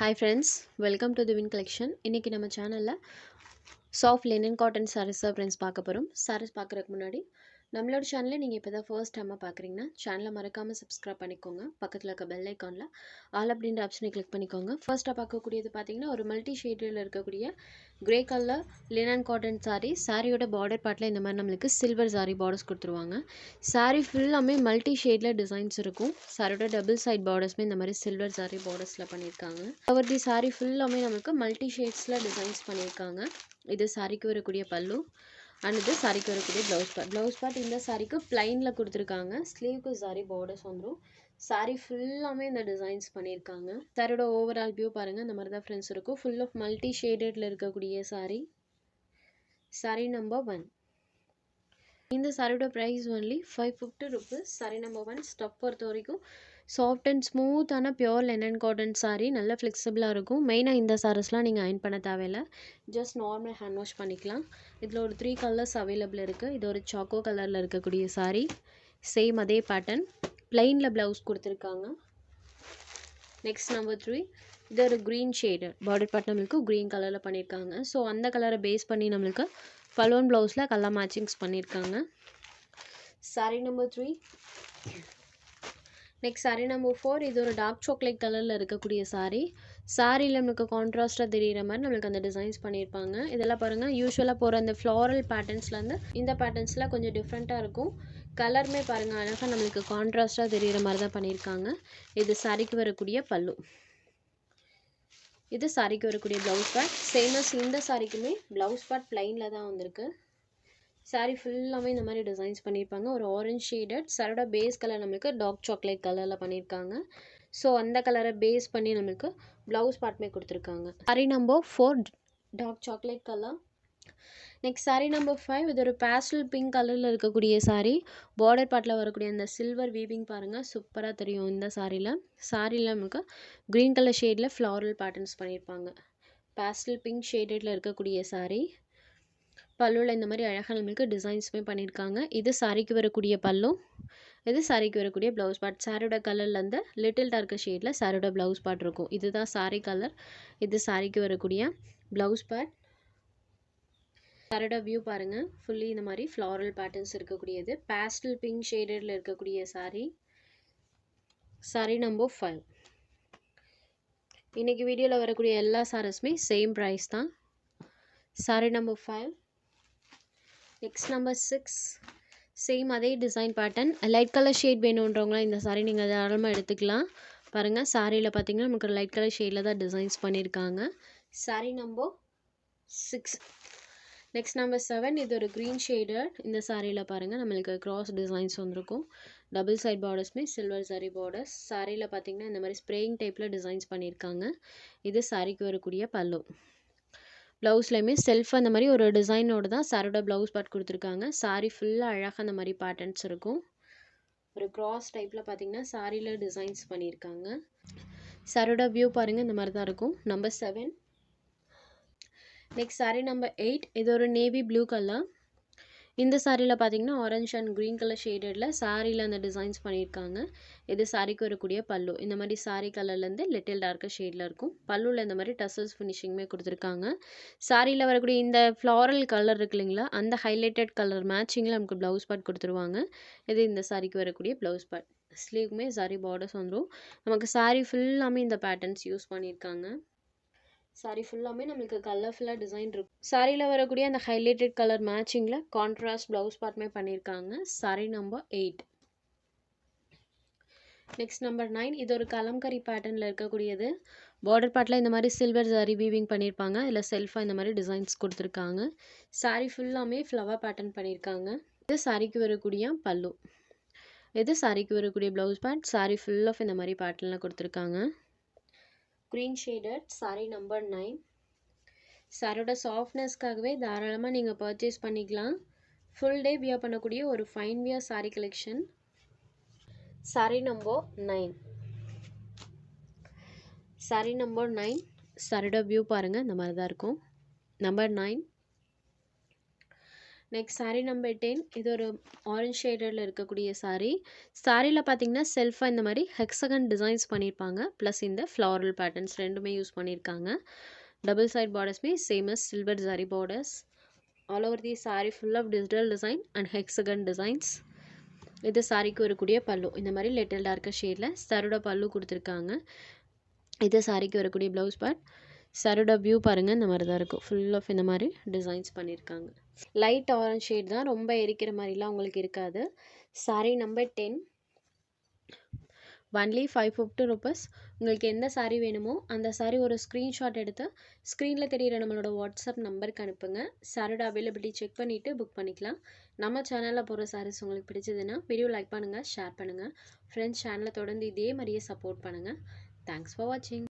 Hi friends, welcome to the Win Collection. இன்னைக்கு நம்ம சேனல்ல soft linen cotton saris friends பார்க்க போகிறோம். சாரீஸ் பார்க்குறதுக்கு முன்னாடி நம்மளோட சேனலை நீங்கள் இப்போ தான் ஃபர்ஸ்ட் டைமாக பார்க்குறீங்கன்னா சேனலை மறக்காமல் சப்ஸ்கிரைப் பண்ணிக்கோங்க. பக்கத்தில் இருக்க பெல் ஐக்கானில் ஆல் அப்படின்ற ஆப்ஷனை கிளிக் பண்ணிக்கோங்க. ஃபர்ஸ்ட்டாக பார்க்கக்கூடியது பார்த்தீங்கன்னா ஒரு மல்டி ஷேடில் இருக்கக்கூடிய கிரே கலர் லினன் காட்டன் சாரியோட பார்டர் பார்ட்டில் இந்த மாதிரி நம்மளுக்கு சில்வர் சாரி பார்டர்ஸ் கொடுத்துருவாங்க. சாரி ஃபுல்லாமே மல்டி ஷேடில் டிசைன்ஸ் இருக்கும். சாரியோட டபுள் சைட் பார்டர்ஸ்மே இந்த மாதிரி சில்வர் சாரி பார்டர்ஸில் பண்ணியிருக்காங்க. அவர் தி சாரி ஃபுல்லாமே நம்மளுக்கு மல்டி ஷேட்ஸில் டிசைன்ஸ் பண்ணியிருக்காங்க. இது சாரிக்கு வரக்கூடிய பல்லு அண்ட் இது சாரிக்கு வரக்கூடிய ப்ளவுஸ் பார்ட் இந்த சாரிக்கு பிளைனில் கொடுத்துருக்காங்க. ஸ்லீவ்க்கு சாரி பார்டர்ஸ் வந்துடும். சாரி ஃபுல்லாமே இந்த டிசைன்ஸ் பண்ணியிருக்காங்க. சாரியோட ஓவரால் வியூ பாருங்கள், இந்த மாதிரி தான் ஃப்ரெண்ட்ஸ் இருக்கும். ஃபுல் ஆஃப் மல்டி ஷேடடில் இருக்கக்கூடிய சாரி நம்பர் 1. இந்த சாரியோட price only 550 rupees. Sari number 1 stuff பொறுத்த வரைக்கும் சாஃப்ட் அண்ட் ஸ்மூத்தான பியோர் லினன் காட்டன் சாரி, நல்ல ஃப்ளெக்சிபிளாக இருக்கும். மெயினாக இந்த சாரீஸ்லாம் நீங்கள் அயன் பண்ண தேவையில்லை, ஜஸ்ட் நார்மல் ஹேண்ட் வாஷ் பண்ணிக்கலாம். இதில் ஒரு 3 கலர்ஸ் அவைலபிள் இருக்குது. இது ஒரு சாக்கோ கலரில் இருக்கக்கூடிய சாரி, சேம் அதே பேட்டர்ன், பிளைனில் ப்ளவுஸ் கொடுத்துருக்காங்க. நெக்ஸ்ட் நம்பர் 3, இது ஒரு க்ரீன் ஷேடு பார்டர் பார்ட் நம்மளுக்கு க்ரீன் கலரில் பண்ணியிருக்காங்க. ஸோ அந்த கலரை பேஸ் பண்ணி நம்மளுக்கு பலூன் ப்ளவுஸில் கலர் மேட்சிங்ஸ் பண்ணியிருக்காங்க. Sorry number 3. Next sari number 4, இது ஒரு டார்க் சாக்லேட் கலரில் இருக்கக்கூடிய சாரியில் நம்மளுக்கு கான்ட்ராஸ்ட்டாக தெரிகிற மாதிரி நம்மளுக்கு அந்த டிசைன்ஸ் பண்ணியிருப்பாங்க. இதெல்லாம் பாருங்கள், யூஸ்வலாக போகிற அந்த ஃப்ளாரல் பேட்டர்ன்ஸ்லேருந்து இந்த பேட்டர்ன்ஸ்லாம் கொஞ்சம் டிஃப்ரெண்ட்டாக இருக்கும். கலருமே பாருங்கள், அழகாக நம்மளுக்கு கான்ட்ராஸ்ட்டாக தெரிகிற மாதிரி தான் பண்ணியிருக்காங்க. இது சாரிக்கு வரக்கூடிய பல்லு, இது சாரிக்கு வரக்கூடிய ப்ளவுஸ் பார்ட். சேமஸ் இந்த சாரிக்குமே ப்ளவுஸ் பார்ட் பிளைனில் தான் வந்திருக்கு. சாரி ஃபுல்லாமே இந்த மாதிரி டிசைன்ஸ் பண்ணியிருப்பாங்க. ஒரு ஆரஞ்ச் ஷேடட் சாரோட பேஸ் கலர் நம்மளுக்கு டார்க் சாக்லேட் கலரில் பண்ணியிருக்காங்க. ஸோ அந்த கலரை பேஸ் பண்ணி நம்மளுக்கு ப்ளவுஸ் பார்ட்மே கொடுத்துருக்காங்க. Sari number 4 dark chocolate colour. Next sari number 5, இது ஒரு பேஸ்டல் பிங்க் கலரில் இருக்கக்கூடிய சாரி. பார்டர் பார்ட்டில் வரக்கூடிய அந்த சில்வர் வீவிங் பாருங்கள், சூப்பராக தெரியும் இந்த சாரியில் நம்மளுக்கு க்ரீன் கலர் ஷேடில் ஃப்ளாரல் பேட்டர்ன்ஸ் பண்ணியிருப்பாங்க. பேஸ்டல் பிங்க் ஷேடடில் இருக்கக்கூடிய சாரி, பல்லுவில் இந்த மாதிரி அழகாக நம்மளுக்கு டிசைன்ஸுமே பண்ணியிருக்காங்க. இது சாரிக்கு வரக்கூடிய பல்லு, இது சாரிக்கு வரக்கூடிய ப்ளவுஸ் பார்ட். சாரியோட கலர்லேருந்து லிட்டில் டார்க்கர் ஷேடில் சாரியோட ப்ளவுஸ் பார்ட் இருக்கும். இதுதான் சாரி கலர், இது சாரிக்கு வரக்கூடிய ப்ளவுஸ் பார்ட். சாரியோட வியூ பாருங்கள், ஃபுல்லி இந்த மாதிரி ஃப்ளாரல் பேட்டர்ன்ஸ் இருக்கக்கூடியது. பேஸ்டல் பிங்க் ஷேடடில் இருக்கக்கூடிய சாரி நம்பர் 5. இன்றைக்கி வீடியோவில் வரக்கூடிய எல்லா சாரீஸுமே சேம் ப்ரைஸ் தான். Sari number 5. Next number 6, same அதே design pattern. Light colour shade வேணுன்றவங்களாம் இந்த சாரீ நீங்கள் தாராளமாக எடுத்துக்கலாம். பாருங்கள், சாரியில் பார்த்தீங்கன்னா நமக்கு லைட் கலர் ஷேடில் தான் டிசைன்ஸ் பண்ணியிருக்காங்க. Sorry number 6. நெக்ஸ்ட் நம்பர் 7, இது ஒரு க்ரீன் ஷேடட். இந்த சாரியில் பாருங்கள் நம்மளுக்கு க்ராஸ் டிசைன்ஸ் வந்திருக்கும். டபுள் சைட் பார்டர்ஸ்மே சில்வர் சாரி பார்டர்ஸ். சாரியில் பார்த்தீங்கன்னா இந்த மாதிரி ஸ்ப்ரேயிங் டைப்பில் டிசைன்ஸ் பண்ணியிருக்காங்க. இது சாரிக்கு வரக்கூடிய பல்லு. ப்ளவுஸ்லையுமே செல்ஃப் அந்த மாதிரி ஒரு டிசைனோடு தான் சாரோட ப்ளவுஸ் பார்ட் கொடுத்துருக்காங்க. சாரி ஃபுல்லாக அழகாக அந்த மாதிரி பேட்டர்ன்ஸ் இருக்கும். ஒரு க்ராஸ் டைப்பில் பார்த்தீங்கன்னா சாரியில் டிசைன்ஸ் பண்ணியிருக்காங்க. சாரோட வியூ பாருங்கள், இந்த மாதிரி தான் இருக்கும். நம்பர் 7. நெக்ஸ்ட் சாரி நம்பர் 8, இது ஒரு நேவி ப்ளூ கலர். இந்த சாரியில் பார்த்தீங்கன்னா ஆரஞ்ச் அண்ட் க்ரீன் கலர் ஷேடடில் சாரியில் அந்த டிசைன்ஸ் பண்ணியிருக்காங்க. இது சாரிக்கு வரக்கூடிய பல்லு. இந்த மாதிரி சாரி கலர்லேருந்து லிட்டில் டார்க்கர் ஷேடில் இருக்கும். பல்லுவில் இந்த மாதிரி டசல்ஸ் ஃபினிஷிங்குமே கொடுத்துருக்காங்க. சாரியில் வரக்கூடிய இந்த ஃப்ளாரல் கலர் இருக்கு இல்லைங்களா, அந்த ஹைலைட்டட் கலர் மேட்சிங்கில் நமக்கு ப்ளவுஸ் பார்ட் கொடுத்துருவாங்க. இது இந்த சாரிக்கு வரக்கூடிய ப்ளவுஸ் பார்ட். ஸ்லீவுமே சாரி பார்டர்ஸ் வந்துடும். நமக்கு சாரி ஃபுல்லாமே இந்த பேட்டர்ன்ஸ் யூஸ் பண்ணியிருக்காங்க. சாரி ஃபுல்லாமே நம்மளுக்கு கலர்ஃபுல்லாக டிசைன் இருக்கும். சாரியில் வரக்கூடிய அந்த ஹைலைட்டட் கலர் மேட்சிங்கில் கான்ட்ராஸ்ட் ப்ளவுஸ் பார்ட்மே பண்ணியிருக்காங்க. Sorry number 8. நெக்ஸ்ட் நம்பர் 9, இது ஒரு கலம்கரி பேட்டர்னில் இருக்கக்கூடியது. பார்டர் பார்ட்டில் இந்த மாதிரி சில்வர் சாரி வீவிங் பண்ணியிருப்பாங்க. இதில் செல்ஃபாக இந்த மாதிரி டிசைன்ஸ் கொடுத்துருக்காங்க. சாரி ஃபுல்லாமே ஃப்ளவர் பேட்டர்ன் பண்ணியிருக்காங்க. இது சாரிக்கு வரக்கூடிய பல்லு, இது சாரிக்கு வரக்கூடிய blouse part. Sari full of இந்த மாதிரி பேட்டர்னில் கொடுத்துருக்காங்க. Green shaded sari number 9. சாரோட சாஃப்ட்னஸ்க்காகவே தாராளமாக நீங்கள் பர்ச்சேஸ் பண்ணிக்கலாம். ஃபுல் டே வியர் பண்ணக்கூடிய ஒரு fine wear sorry collection. Sorry number 9. Sorry number 9, சாரோட வியூ பாருங்கள், இந்த மாதிரி தான் இருக்கும். நம்பர் 9. Next saree number 10. இது ஒரு ஆரஞ்ச் ஷேடரில் இருக்கக்கூடிய saree. சாரியில் பார்த்தீங்கன்னா செல்ஃபாக இந்த மாதிரி ஹெக்ஸகன் டிசைன்ஸ் பண்ணியிருப்பாங்க. ப்ளஸ் இந்த ஃப்ளாரல் பேட்டர்ன்ஸ் ரெண்டுமே யூஸ் பண்ணியிருக்காங்க. டபுள் சைட் பார்டர்ஸ்மே same as silver zari borders. All over the saree full of digital design and hexagon designs. இது சாரிக்கு வரக்கூடிய பல்லு. இந்த மாதிரி லிட்டில் டார்க்கர் ஷேடில் சரோட பல்லு கொடுத்துருக்காங்க. இது சாரிக்கு வரக்கூடிய ப்ளவுஸ் பார்ட். சரோட வியூ பாருங்கள், இந்த மாதிரி தான் இருக்கும். ஃபுல் ஆஃப் இந்த மாதிரி டிசைன்ஸ் பண்ணியிருக்காங்க. லைட் ஆரஞ்ச் ஷேட் தான், ரொம்ப எரிக்கிற மாதிரிலாம் உங்களுக்கு இருக்காது. saree number 10. Only 550 rupees. உங்களுக்கு எந்த saree வேணுமோ அந்த saree ஒரு ஸ்க்ரீன்ஷாட் எடுத்து ஸ்க்ரீனில் தெரியிற நம்மளோட வாட்ஸ்அப் நம்பருக்கு அனுப்புங்க. சாரியோட அவைலபிலிட்டி செக் பண்ணிவிட்டு புக் பண்ணிக்கலாம். நம்ம சேனலில் போகிற சாரீஸ் உங்களுக்கு பிடிச்சதுன்னா வீடியோ லைக் பண்ணுங்கள், ஷேர் பண்ணுங்கள். ஃப்ரெண்ட்ஸ் சேனலை தொடர்ந்து இதே மாதிரியே சப்போர்ட் பண்ணுங்கள். தேங்க்ஸ் ஃபார் வாட்சிங்.